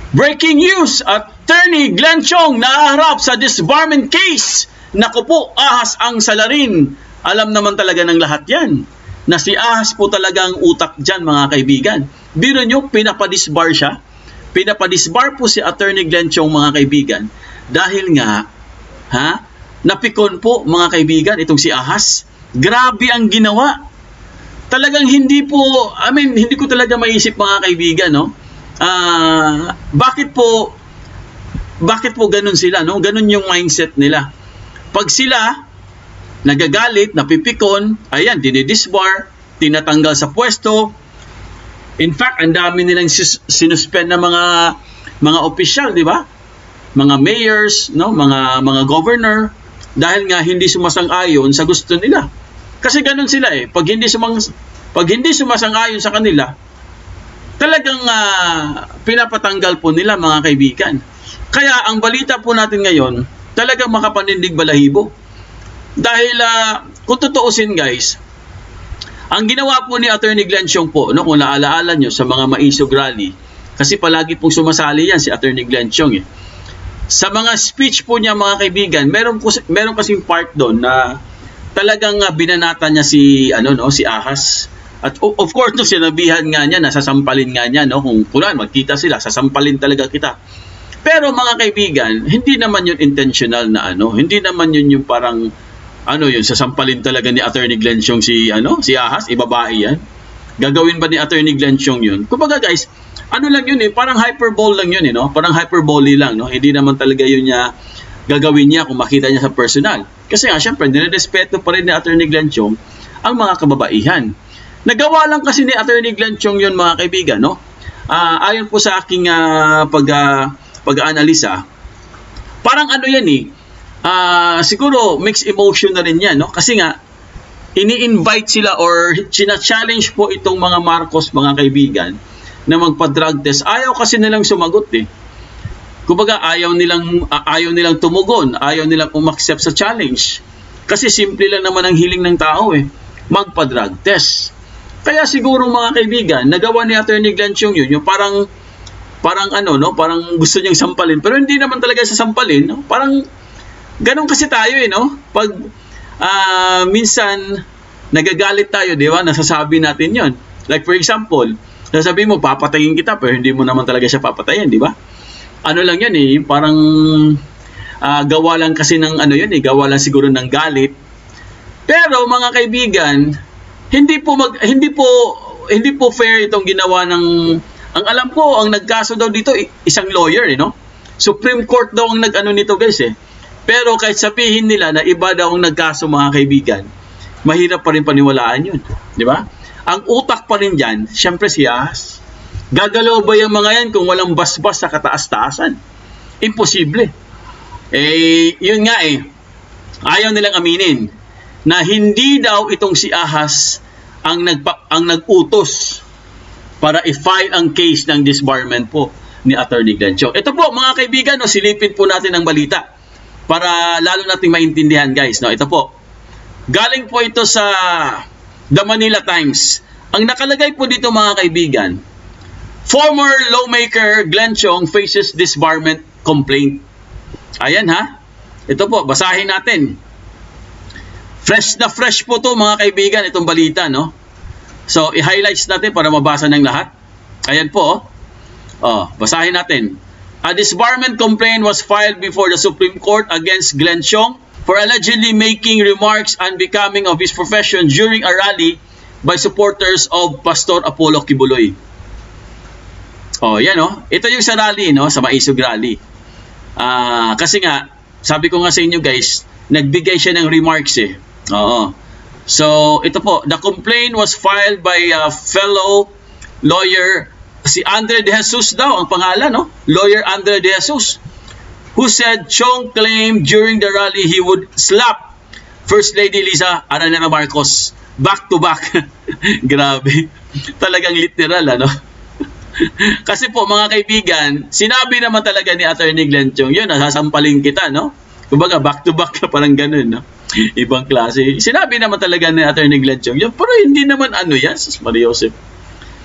Breaking news! Attorney Glenn Chong naharap sa disbarment case. Naku po, ahas ang salarin. Alam naman talaga ng lahat yan na si ahas po talagang utak dyan, mga kaibigan. Biro nyo, pinapadisbar siya. Pinapadisbar po si Attorney Glenn Chong, mga kaibigan. Dahil nga, napikon po, mga kaibigan, itong si ahas. Grabe ang ginawa. Talagang hindi ko talaga maisip, mga kaibigan, no? Bakit po ganun sila, no? Ganun yung mindset nila. Pag sila nagagalit, napipikon, ayan, dinidisbar, tinatanggal sa pwesto. In fact, ang dami nilang sinuspend na mga opisyal, di ba? Mga mayors, no? Mga governor, dahil nga hindi sumasang-ayon sa gusto nila. Kasi ganun sila eh. Pag hindi sumasang-ayon sa kanila, talagang pinapatanggal po nila, mga kaibigan. Kaya ang balita po natin ngayon, talagang makapanindig balahibo. Dahil kung tutuusin, guys, ang ginawa po ni Attorney Glenn Chong po, no, kung naalaala nyo sa mga maisog rally, kasi palagi pong sumasali yan si Attorney Glenn Chong eh. Sa mga speech po niya, mga kaibigan, meron kasing part doon na talagang binanata niya si ahas. At of course, no, sinabihan nga niya, nasasampalin nga niya, no, kung magkita sila, sasampalin talaga kita. Pero mga kaibigan, hindi naman yun intentional na hindi naman yun yung parang yun, sasampalin talaga ni Attorney Glenn Chong si ahas, ibabae yan. Gagawin ba ni Attorney Glenn Chong yun? Kumbaga guys, lang yun eh, parang hyperbole lang yun eh, no? Parang hyperbole lang, no? Hindi naman talaga yun niya gagawin niya kung makita niya sa personal. Kasi nga, syempre, nirespeto pa rin ni Attorney Glenn Chong ang mga kababaihan. Nagawa lang kasi ni Attorney Glenn Chong yun, mga kaibigan, no? Ayon po sa aking pag-aanalisa, parang yan eh, siguro mixed emotion na rin yan, no? Kasi nga, ini-invite sila or china-challenge po itong mga Marcos, mga kaibigan, na magpa-drug test. Ayaw kasi nilang sumagot eh. Kumbaga, ayaw nilang tumugon, ayaw nilang umaksep sa challenge. Kasi simple lang naman ang hiling ng tao eh, magpa-drug test. Kaya siguro, mga kaibigan, nagawa ni Attorney Glenn Chong yun, yung parang parang gusto niyang sampalin, pero hindi naman talaga sasampalin, no? Parang ganun kasi tayo eh, no? Pag minsan nagagalit tayo, di ba? Nasasabi natin yon. Like for example, sasabihin mo, papatayin kita, pero hindi mo naman talaga siya papatayin, di ba? Lang yan eh, parang gawa lang kasi ng yun eh, gawa lang siguro ng galit. Pero mga kaibigan, hindi po fair itong ginawa ng, ang alam ko, ang nagkaso daw dito, isang lawyer eh, no? Supreme Court daw ang nito guys eh. Pero kahit sabihin nila na iba daw ang nagkaso, mga kaibigan, mahirap pa rin paniwalaan yun, di ba? Ang utak pa rin dyan, syempre si ahas. Gagalaw ba yung mga yan kung walang basbas sa kataas-taasan? Imposible. Yun nga eh, ayaw nilang aminin na hindi daw itong si ahas ang nag-utos para i-file ang case ng disbarment po ni Attorney Glenn Chong. Ito po, mga kaibigan, silipin po natin ang balita para lalo nating maintindihan, guys. No, ito po. Galing po ito sa The Manila Times. Ang nakalagay po dito, mga kaibigan, former lawmaker Glenn Chong faces disbarment complaint. Ayan ha. Ito po, basahin natin. Fresh na fresh po to, mga kaibigan, itong balita, no? So, i-highlights natin para mabasa ng lahat. Ayan po, basahin natin. A disbarment complaint was filed before the Supreme Court against Glenn Chong for allegedly making remarks unbecoming of his profession during a rally by supporters of Pastor Apollo Kibuloy. Yan ito yung sa rally, no? Sa Maisog Rally. Kasi nga, sabi ko nga sa inyo guys, nagbigay siya ng remarks eh. So, ito po, the complaint was filed by a fellow lawyer, si Andre De Jesus daw ang pangalan, no? Lawyer Andre De Jesus, who said Chong claimed during the rally he would slap First Lady Liza Araneta Marcos back to back. Grabe. Talagang literal, Kasi po, mga kaibigan, sinabi naman talaga ni Attorney Glenn Chong, yun, nasasampalin kita, no? Kumbaga, back to back na parang ganun, no? Ibang klase. Sinabi naman talaga ni Attorney Glenn Chong, yun, pero hindi naman yan, Sus Maria Joseph.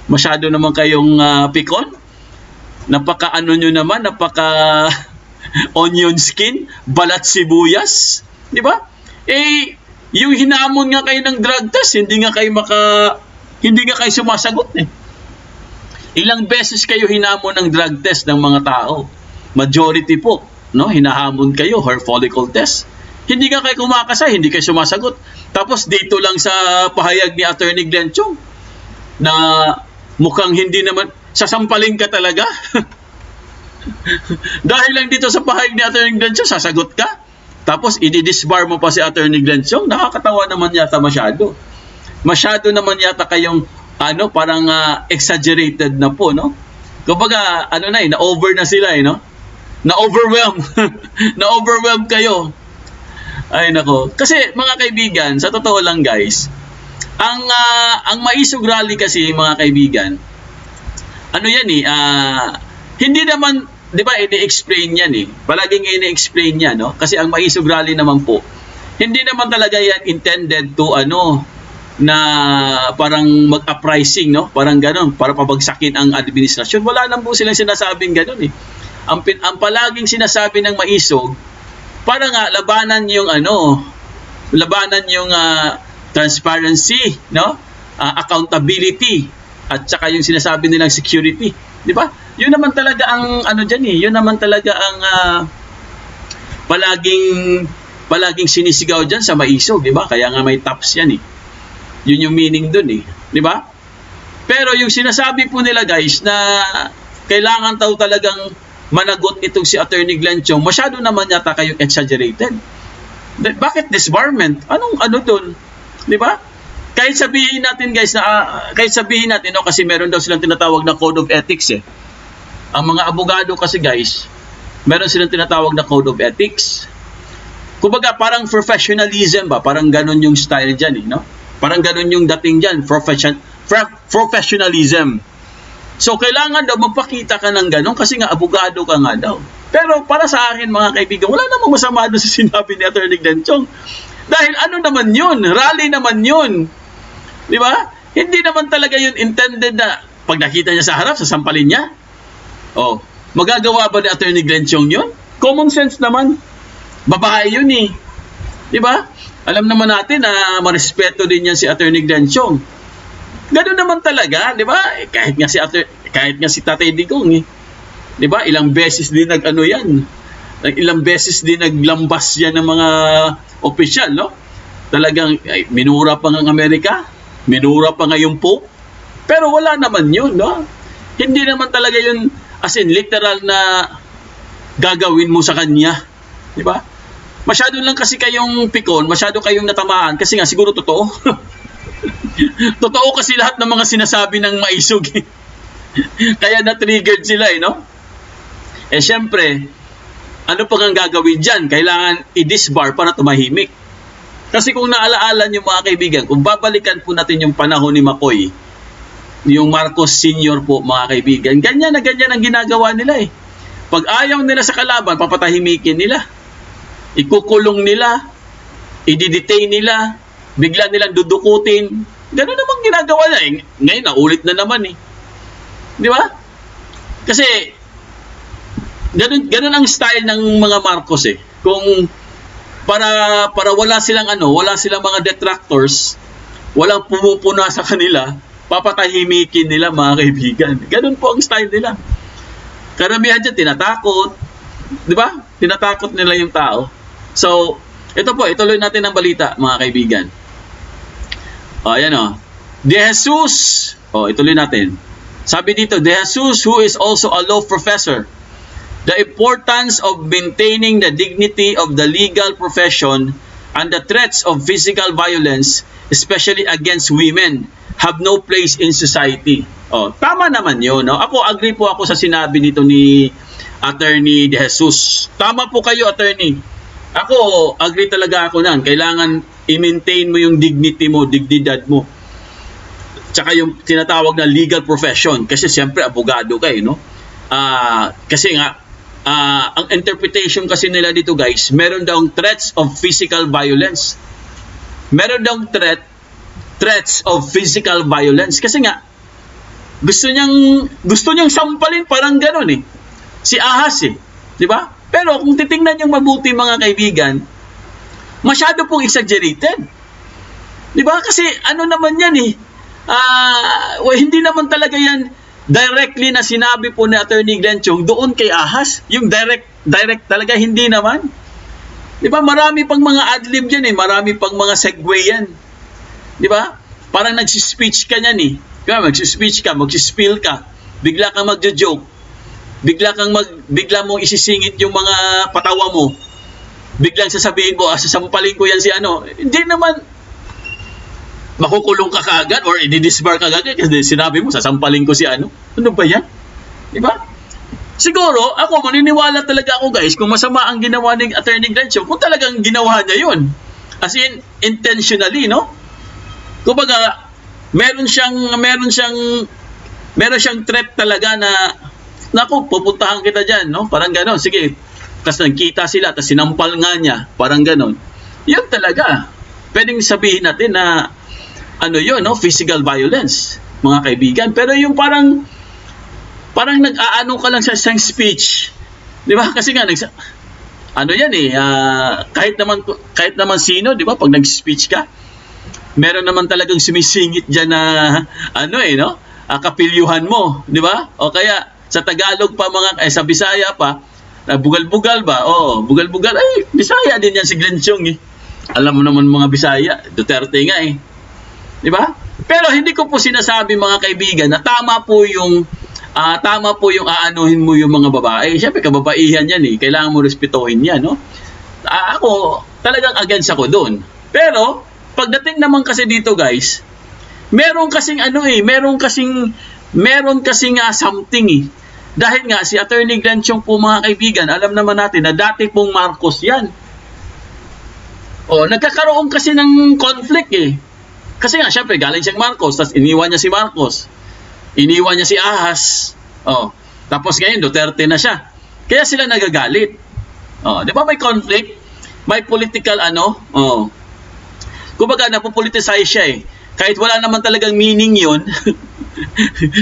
Masyado naman kayong pikon. Napaka ano nyo naman, napaka onion skin, balat sibuyas, di ba? Eh, yung hinamon nga kayo ng drug test, hindi nga kayo sumasagot eh. Ilang beses kayo hinamon ng drug test ng mga tao? Majority po, no? Hinahamon kayo, hair follicle test. Hindi nga kayo kumakasa, hindi kayo sumasagot. Tapos dito lang sa pahayag ni Attorney Glenn Chong na mukhang hindi naman, sasampalin ka talaga. Dahil lang dito sa pahayag ni Attorney Glenn Chong, sasagot ka. Tapos i-disbar mo pa si Attorney Glenn Chong. Nakakatawa naman yata masyado. Masyado naman yata kayong parang exaggerated na po, no? Kumbaga, na-over na sila, no? Na-overwhelm. Na-overwhelm kayo. Ay, nako. Kasi, mga kaibigan, sa totoo lang, guys, ang Maisog Rally kasi, mga kaibigan, hindi naman, di ba, ini-explain yan eh. Palaging ini-explain yan, no? Kasi ang Maisog Rally naman po, hindi naman talaga yan intended to, na parang mag-uprising, no? Parang gano'n, para pabagsakin ang administrasyon. Wala lang po silang sinasabing gano'n eh. Ang palaging sinasabi ng Maisog, para nga labanan yung transparency, no? Accountability, at saka yung sinasabi nilang security. Di ba? Yun naman talaga ang dyan eh. Yun naman talaga ang palaging sinisigaw dyan sa Maisog, di ba? Kaya nga may tops yan eh. Yun yung meaning dun eh. Di ba? Pero yung sinasabi po nila guys na kailangan talagang managot itong si Attorney Glenn Chong, masyado naman yata kayong exaggerated. Bakit disbarment? Anong dun? Di ba? Kahit sabihin natin guys kasi meron daw silang tinatawag na code of ethics eh. Ang mga abogado kasi guys, meron silang tinatawag na code of ethics. Kumbaga parang professionalism ba? Parang ganun yung style dyan eh, no? Parang ganun yung dating dyan, professionalism. So, kailangan daw magpakita ka ng ganun kasi nga abogado ka nga daw. Pero para sa akin mga kaibigan, wala namang masama doon sa sinabi ni Attorney Glenn Chong. Dahil naman yun? Rally naman yun. Di ba? Hindi naman talaga yun intended na pag nakita niya sa harap, sasampalin niya. Oh, magagawa ba ni Attorney Glenn Chong yun? Common sense naman. Babae yun eh. Di ba? Alam naman natin na marespeto din yan si Attorney Glenn Chong. Ganun naman talaga, di ba? Kahit nga si Tatay Digong eh. Di ba? Ilang beses din ilang beses din naglambas yan ng mga opisyal, no? Talagang minura pa ng Amerika, minura pa nga yung Pope. Pero wala naman yun, no? Hindi naman talaga yun as in literal na gagawin mo sa kanya. Di ba? Masyado lang kasi kayong pikon, masyado kayong natamaan kasi nga siguro totoo. Totoo kasi lahat ng mga sinasabi ng Maisog. Kaya na-triggered sila no? Eh syempre, ano pang ang gagawin dyan? Kailangan i-disbar para tumahimik. Kasi kung naalaala niyo mga kaibigan, kung babalikan po natin yung panahon ni Makoy, yung Marcos Sr. po mga kaibigan, ganyan ang ginagawa nila eh. Pag ayaw nila sa kalaban, papatahimikin nila. Ikukulong nila, i-detain nila, bigla nilang dudukutin. Ganun namang ginagawa na eh. Ngayon, naulit na naman eh. Di ba? Kasi, ganun ang style ng mga Marcos eh. Kung para wala silang mga detractors, walang pumupuna sa kanila, papatahimikin nila mga kaibigan. Ganun po ang style nila. Karamihan dyan, tinatakot. Di ba? Tinatakot nila yung tao. So, ito po, ituloy natin ang balita, mga kaibigan. Ayan o. De Jesus, ituloy natin. Sabi dito, De Jesus, who is also a law professor, the importance of maintaining the dignity of the legal profession and the threats of physical violence, especially against women, have no place in society. Tama naman yun. No? Agree po ako sa sinabi nito ni Attorney De Jesus. Tama po kayo, Attorney. Agree talaga ako nan. Kailangan i-maintain mo yung dignity mo, dignidad mo. Tsaka yung tinatawag na legal profession. Kasi siyempre, abogado ka no? Kasi nga, ang interpretation kasi nila dito guys, meron daw threats of physical violence. Meron daw threats of physical violence. Kasi nga, gusto niyang sampalin, parang gano'n eh. Si Ahas eh. Di ba? Pero kung titingnan niyang mabuti mga kaibigan, masyado pong exaggerated. Di ba? Kasi ano naman yan eh. Hindi naman talaga yan directly na sinabi po ni Attorney Glenn Chong doon kay Ahas. Yung direct talaga, hindi naman. Di ba? Marami pang mga adlib yan eh. Marami pang mga segue yan. Di ba? Parang nagsispeech ka niyan eh. Magsispeech ka, magsispill ka, bigla kang magjo-joke, bigla mong isisingit yung mga patawa mo, biglang sasabihin mo, sasampalin ko yan si ano. Hindi naman makukulong ka kaagad or i-disbar ka kaagad kasi sinabi mo, sasampalin ko si ano. Ano ba yan? Diba? Siguro, ako, maniniwala talaga ako guys, kung masama ang ginawa ni Attorney Glenn Chong, kung talagang ginawa niya yun. As in, intentionally, no? Kumbaga, meron siyang threat talaga na, naku, pupuntahan kita dyan, no? Parang gano'n, sige. Tapos nagkita sila, tapos sinampal nga niya, parang gano'n. Yun talaga. Pwedeng sabihin natin na, ano yun, no? Physical violence, mga kaibigan. Pero yung parang nag-aano ka lang sa isang speech. Di ba? Kasi nga, ano yan eh, kahit naman sino, di ba? Pag nag-speech ka, meron naman talagang sumisingit dyan na, no? Kapilyuhan mo, di ba? O kaya, sa Tagalog pa sa Bisaya pa, bugal-bugal ba? Oo, bugal-bugal. Ay, Bisaya din yan si Glenn Chong eh. Alam mo naman mga Bisaya, Duterte nga eh. Di ba? Pero hindi ko po sinasabi mga kaibigan na tama po yung aanuhin mo yung mga babae. Siyempre, kababaihan yan eh. Kailangan mo respetuhin yan, no? Ako, talagang against ako doon. Pero, pagdating naman kasi dito guys, meron kasing something eh. Dahil nga si Attorney Glenn Chong po mga kaibigan, alam naman natin na dati pong Marcos yan. Nagkakaroon kasi ng conflict eh. Kasi nga syempre galing siyang Marcos, tapos iniwan niya si Marcos. Iniwan niya si Ahas. Tapos ngayon Duterte na siya. Kaya sila nagagalit. Di ba may conflict? May political kumbaga, napopoliticize siya eh. Kahit wala naman talagang meaning yun,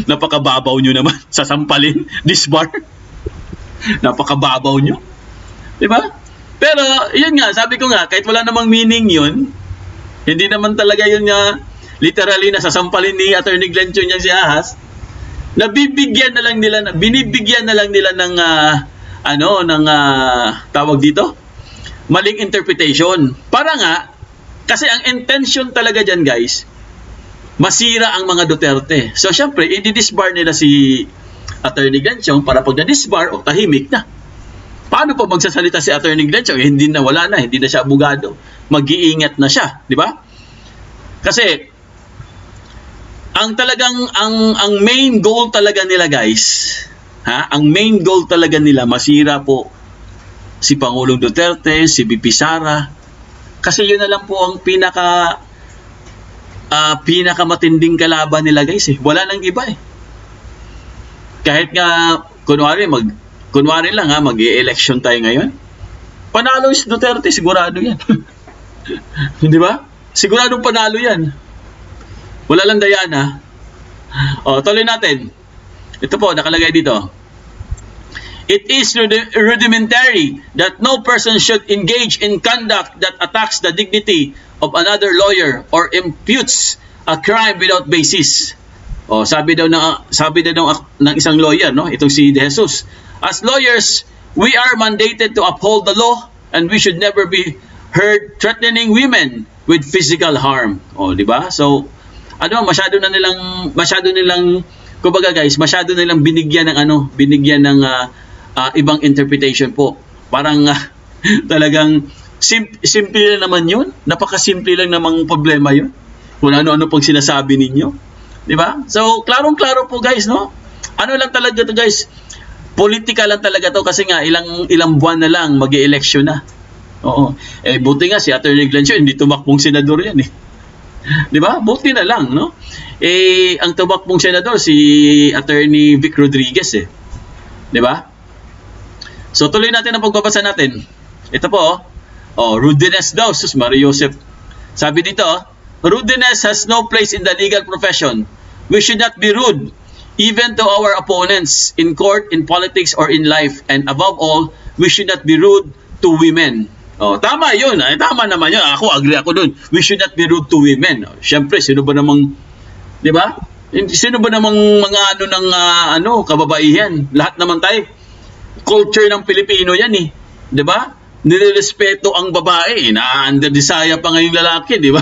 napakababaw nyo naman, sasampalin, disbar. Napakababaw nyo. Diba? Pero, yun nga, sabi ko nga, kahit wala namang meaning yun, hindi naman talaga yun nga, literally, na sasampalin ni Attorney Glenn Chong yan si Ahas, binibigyan na lang nila ng, tawag dito, maling interpretation. Para nga, kasi ang intention talaga dyan guys, masira ang mga Duterte. So syempre, i-disbar nila si Attorney Glenn Chong para pag na-disbar, tahimik na. Paano pa magsasalita si Attorney Glenn Chong? Hindi na siya abogado. Mag-iingat na siya, di ba? Kasi, ang main goal talaga nila guys, ang main goal talaga nila, masira po si Pangulong Duterte, si VP Sara. Kasi yun na lang po ang pinakamatinding kalaban nila guys eh. Wala nang iba eh. Kahit nga, kunwari lang mag-i-election tayo ngayon. Panalo si Duterte, sigurado yan. Di ba? Siguradong panalo yan. Wala lang Diana. Tuloy natin. Ito po, nakalagay dito. It is rudimentary that no person should engage in conduct that attacks the dignity of another lawyer or imputes a crime without basis. Sabi daw ng isang lawyer, no? Itong si De Jesus. As lawyers, we are mandated to uphold the law and we should never be heard threatening women with physical harm. Di ba? So, masyado nilang kumbaga guys, masyado nilang binigyan ng ibang interpretation po. Parang talagang simple lang naman yun. Napakasimple lang namang problema yun. Kung ano-ano pang sinasabi ninyo. Di ba? So, klarong-klaro po guys, no? Ano lang talaga to guys? Politika lang talaga to kasi nga ilang buwan na lang mag-i-election na. Oo. Buti nga si Attorney Glenn Chong hindi tumakbong senador yan eh. Di ba? Buti na lang, no? Ang tumakbong senador si Attorney Vic Rodriguez eh. Di ba? So, tuloy natin ang pagbabasa natin. Ito po, rudeness daw, sus Mario Joseph. Sabi dito, rudeness has no place in the legal profession. We should not be rude. even to our opponents in court, in politics, or in life. And above all, we should not be rude to women. Oh, tama yun. Ay, tama naman yun. Ako, agree ako dun. We should not be rude to women. Oh, Siyempre, sino ba namang, di ba? Sino ba namang mga kababaihan? Lahat naman tayo. Culture ng Pilipino yan eh. Di ba? Nirerespeto ang babae. Na-under-desire pa ngayong lalaki, di ba?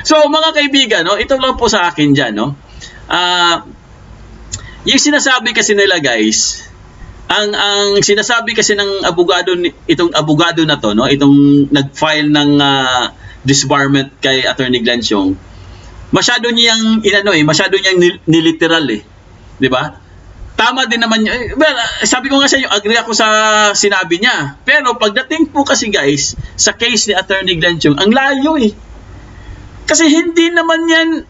So, mga kaibigan, no, ito lang po sa akin dyan, no? Yung sinasabi kasi nila, guys, ang sinasabi kasi ng abogado, itong abogado na to, no, itong nag-file ng disbarment kay Attorney Glenn Siong, masyado niyang masyado niyang niliteral eh, 'di ba? Tama din naman well, sabi ko nga sa inyo, agree ako sa sinabi niya. Pero pagdating po kasi, guys, sa case ni Attorney Glenn Siong, ang layo eh. Kasi hindi naman yan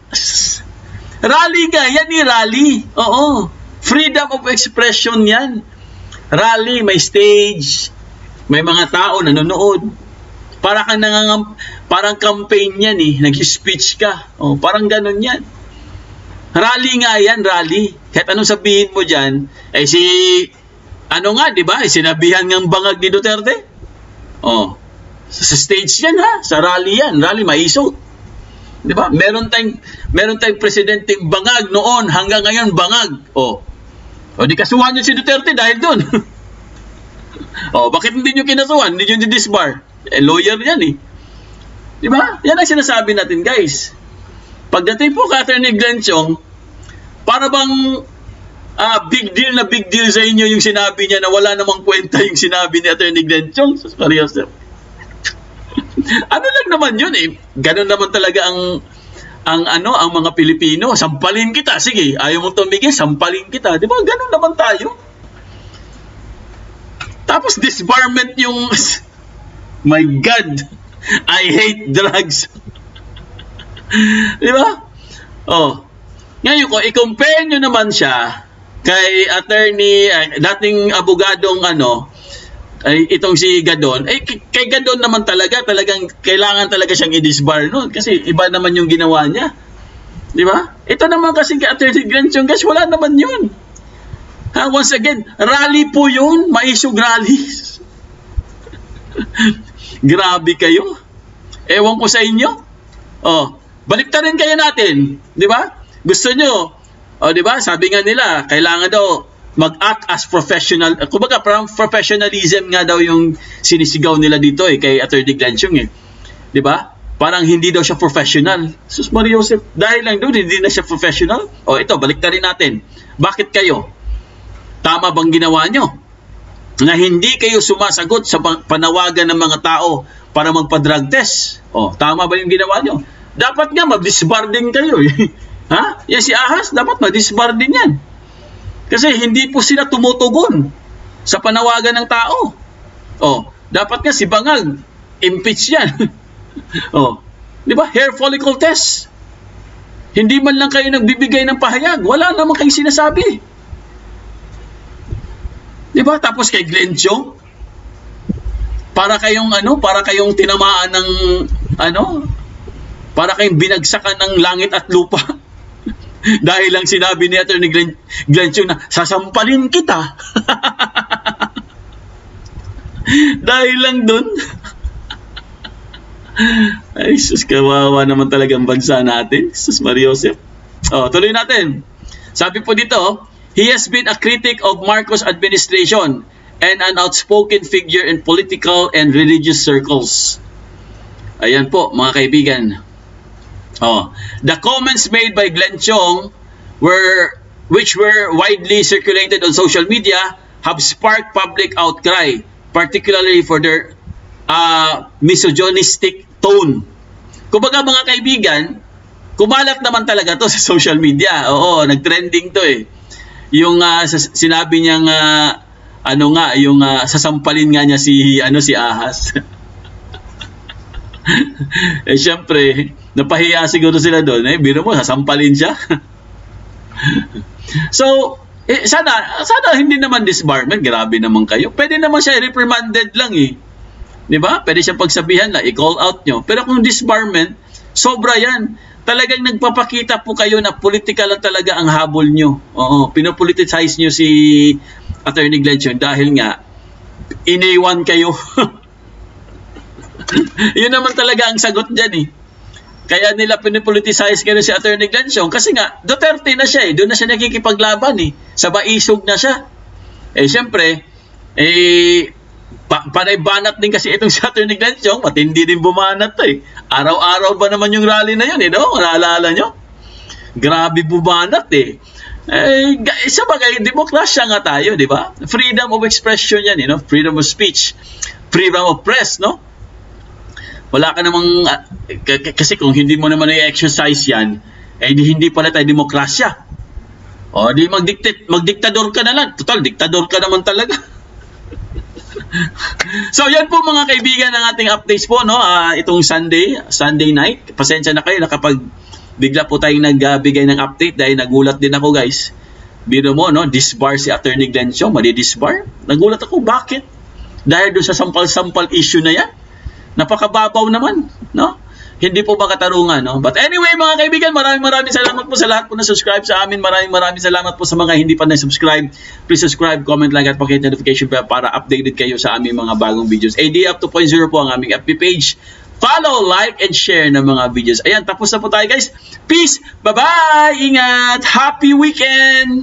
rally nga, yan eh, rally. Oo. Freedom of expression yan. Rally, may stage, may mga tao nanonood. Parang campaign yan eh, nag-speech ka. Oh, parang ganun yan. Rally nga yan, rally. Kahit anong sabihin mo dyan, di ba? Sinabihan ng bangag ni Duterte. Oh, sa stage yan ha, sa rally yan, rally maisot. Di ba? Meron tayong presidenteng bangag noon, hanggang ngayon bangag. O di kasuhan nyo si Duterte dahil doon. Bakit hindi nyo kinasuhan? Hindi nyo disbar? Lawyer yan eh. Di ba? Yan ang sinasabi natin, guys. Pagdating po kay Attorney Glenn Siong, para bang big deal sa inyo yung sinabi niya na wala namang kwenta yung sinabi ni Attorney Glenn Siong. Ano lang naman yun eh. Ganun naman talaga ang mga Pilipino. Sampalin kita. Sige, ayaw mo tumigil, sampalin kita. Di ba? Ganun naman tayo. Tapos disbarment yung my God, I hate drugs. Di ba? Ngayon ko, i-compare nyo naman siya kay attorney, dating abogadong itong si Gadon. Kay Gadon naman talagang kailangan talaga siyang i-disbar noon kasi iba naman yung ginawa niya. Di ba? Ito naman kasi kay Attorney Glenn Siong, guys, wala naman yun. Once again, rally po yun, maisog rally. Grabe kayo. Ewan ko sa inyo. Baliktarin kayo natin. Di ba? Gusto nyo, di ba? Sabi nga nila, kailangan daw mag-act as professional. Kumbaga, parang professionalism nga daw yung sinisigaw nila dito kay Attorney Glenn Siong eh. Di ba? Parang hindi daw siya professional. Sus Maria Joseph, dahil lang doon, hindi na siya professional? Ito, baliktarin natin. Bakit kayo? Tama bang ginawa nyo? Na hindi kayo sumasagot sa panawagan ng mga tao para magpa-drug test. Tama ba yung ginawa nyo? Dapat nga, mag-disbar din kayo eh. Ha? Yan si Ahas, dapat mag-disbar din yan. Kasi hindi po sila tumutugon sa panawagan ng tao. Dapat nga si Bangag, impeach yan. Di ba? Hair follicle test. Hindi man lang kayo nagbibigay ng pahayag. Wala naman kayong sinasabi. Di ba? Tapos kay Glenn Siong, para kayong tinamaan ng para kayong binagsakan ng langit at lupa. Dahil lang sinabi ni Attorney Glenn Siong na sasampalin kita. Dahil lang dun. Ay, sus, kawawa naman talagang bansa natin. Sus Maria Joseph. Tuloy natin. Sabi po dito, he has been a critic of Marcos administration and an outspoken figure in political and religious circles. Ayan po, mga kaibigan. The comments made by Glenn Siong which were widely circulated on social media have sparked public outcry, particularly for their misogynistic tone. Kumbaga, mga kaibigan, kumalat naman talaga to sa social media. Nag-trending to eh. Yung sinabi niyang sasampalin nga niya si Ahas. Siyempre, napahiya siguro sila doon. Biro mo, sasampalin siya. So, sana hindi naman disbarment. Grabe naman kayo. Pwede naman siya reprimanded lang eh. Di ba? Pwede siya pagsabihan lang, i-call out nyo. Pero kung disbarment, sobra yan. talagang nagpapakita po kayo na political lang talaga ang habol nyo. Oo, pinopoliticize nyo si Attorney Glenn Chong dahil nga, iniwan kayo. Yun naman talaga ang sagot dyan eh. Kaya nila pinipoliticize kayo si Attorney Glenn Chong kasi nga, Duterte na siya eh. Doon na siya nakikipaglaban eh. Sa baisog na siya. Eh, syempre, panay-banat din kasi itong si Attorney Glenn Chong, matindi din bumanat to eh. Araw-araw ba naman yung rally na yun eh, no? Naalala nyo? Grabe bumanat eh. Sa bagay, demokrasya nga tayo, di ba? Freedom of expression yan, no? Freedom of speech, freedom of press, no? Wala ka namang, kasi kung hindi mo naman i-exercise yan, hindi pala tayo demokrasya. O, di magdiktador ka na lang. Total, diktador ka naman talaga. So, yan po mga kaibigan ng ating updates po, no? Itong Sunday night. Pasensya na kayo nakapag bigla po tayong nagbigay ng update dahil nagulat din ako, guys. Biro mo, no? Disbar si Attorney Glenn Chong. Madi-disbar? Nagulat ako. Bakit? Dahil doon sa sampal-sampal issue na yan. Napakababaw naman, no? Hindi po ba katarungan, no? But anyway, mga kaibigan, maraming salamat po sa lahat po na subscribe sa amin. Maraming salamat po sa mga hindi pa na-subscribe. Please subscribe, comment, like, at pakihit notification bell para updated kayo sa aming mga bagong videos. ADF 2.0 po ang aming FB page. Follow, like, and share ng mga videos. Ayan, tapos na po tayo, guys. Peace! Bye-bye! Ingat! Happy weekend!